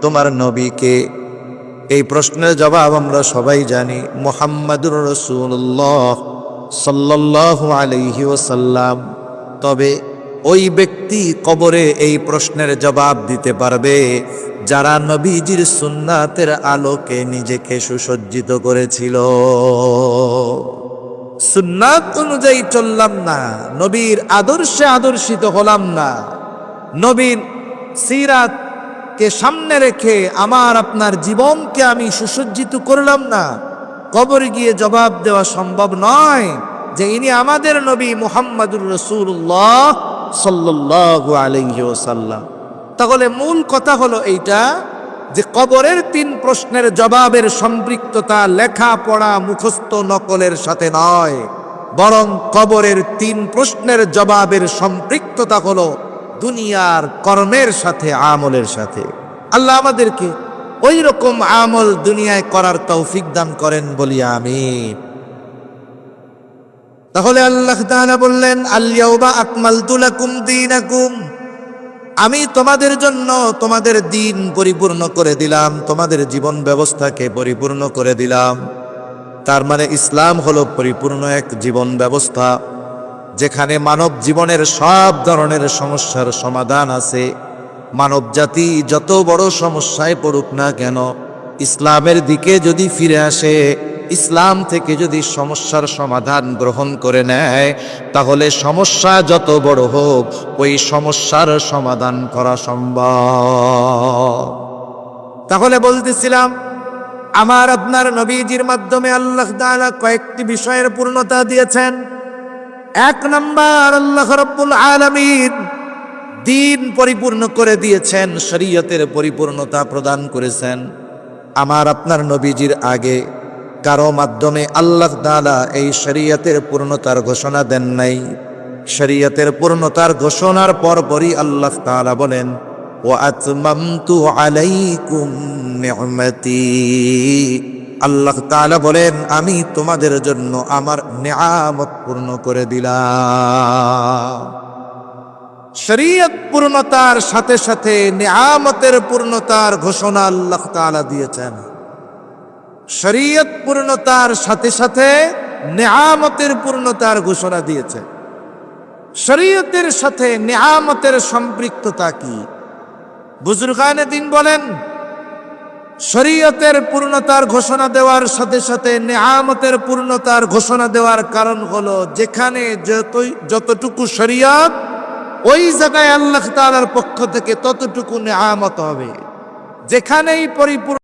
তোমার নবীকে? এই প্রশ্নের জবাব আমরা সবাই জানি, মুহাম্মাদুর রাসূলুল্লাহ সাল্লাল্লাহু আলাইহি ওয়াসাল্লাম। তবে ওই ব্যক্তি কবরে এই প্রশ্নের জবাব দিতে পারবে যারা নবীজির সুন্নাতের আলোকে নিজেকে সুসজ্জিত করেছিল। সুন্নাত অনুযায়ী চললাম না, নবীর আদর্শে আদর্শিত হলাম না, নবীর সিরাতকে সামনে রেখে আমার আপনার জীবনকে আমি সুসজ্জিত করলাম না, কবরে গিয়ে জবাব দেওয়া সম্ভব নয় যে ইনি আমাদের নবী মুহাম্মাদুর রাসূলুল্লাহ সাল্লাল্লাহু আলাইহি ওয়াসাল্লাম। তাহলে মূল কথা হলো এইটা যে কবরের 3 প্রশ্নের জবাবের সম্পৃক্ততা লেখাপড়া মুখস্থ নকলের সাথে নয়, বরং কবরের 3 প্রশ্নের জবাবের সম্পৃক্ততা হলো দুনিয়ার কর্মের সাথে, আমলের সাথে। আল্লাহ আমাদেরকে ওই রকম আমল দুনিয়ায় করার তৌফিক দান করেন বলি আমিন। তাহলে আল্লাহ তাআলা বললেন, আল-ইয়াওমা আকমালতু লাকুম দীনাকুম, আমি তোমাদের জন্য তোমাদের দিন পরিপূর্ণ করে দিলাম, তোমাদের জীবন ব্যবস্থাকে পরিপূর্ণ করে দিলাম। তার মানে ইসলাম হলো পরিপূর্ণ এক জীবন ব্যবস্থা, যেখানে মানব জীবনের সব ধরনের সমস্যার সমাধান আছে। মানব জাতি যত বড় সমস্যায় পড়ুক না কেন, ইসলামের দিকে যদি ফিরে আসে, ইসলাম থেকে যদি সমস্যার সমাধান গ্রহণ করে নেয়, তাহলে সমস্যা যত বড় হোক ওই সমস্যার সমাধান করা সম্ভব। তাহলে বলতেছিলাম, আমার আপনার নবীজির মাধ্যমে আল্লাহ তাআলা কয়েকটি বিষয়ের পূর্ণতা দিয়েছেন। 1 নাম্বার, আল্লাহ রাব্বুল আলামিন দিন পরিপূর্ণ করে দিয়েছেন, শরীয়তের পরিপূর্ণতা প্রদান করেছেন। আমার আপনার নবীজির আগে কারো মাধ্যমে আল্লাহ তাআলা এই শরীয়তের পূর্ণতার ঘোষণা দেন নাই। শরীয়তের পূর্ণতার ঘোষণার পরপরই আল্লাহ তাআলা বলেন, ওয়া আতমামতু আলাইকুম নি'মাতি, আল্লাহ তাআলা বলেন আমি তোমাদের জন্য আমার নিয়ামত পূর্ণ করে দিলাম। শরীয়ত পূর্ণতার সাথে সাথে নিয়ামতের পূর্ণতার ঘোষণা আল্লাহ তাআলা দিয়েছেন। শরীয়ত পূর্ণতার সাথে সাথে নিয়ামতের পূর্ণতার ঘোষণা দিয়েছে। শরীয়তের সাথে নিয়ামতের সম্পৃক্ততা কি? বুজুর্গানে দিন বলেন, শরীয়তের পূর্ণতার ঘোষণা দেওয়ার সাথে সাথে নিয়ামতের পূর্ণতার ঘোষণা দেওয়ার কারণ হলো, যেখানে যতটুকু শরীয়ত, ওই জায়গায় আল্লাহ তাআলার পক্ষ থেকে ততটুকু নিয়ামত হবে। যেখানেই পরিপূর্ণ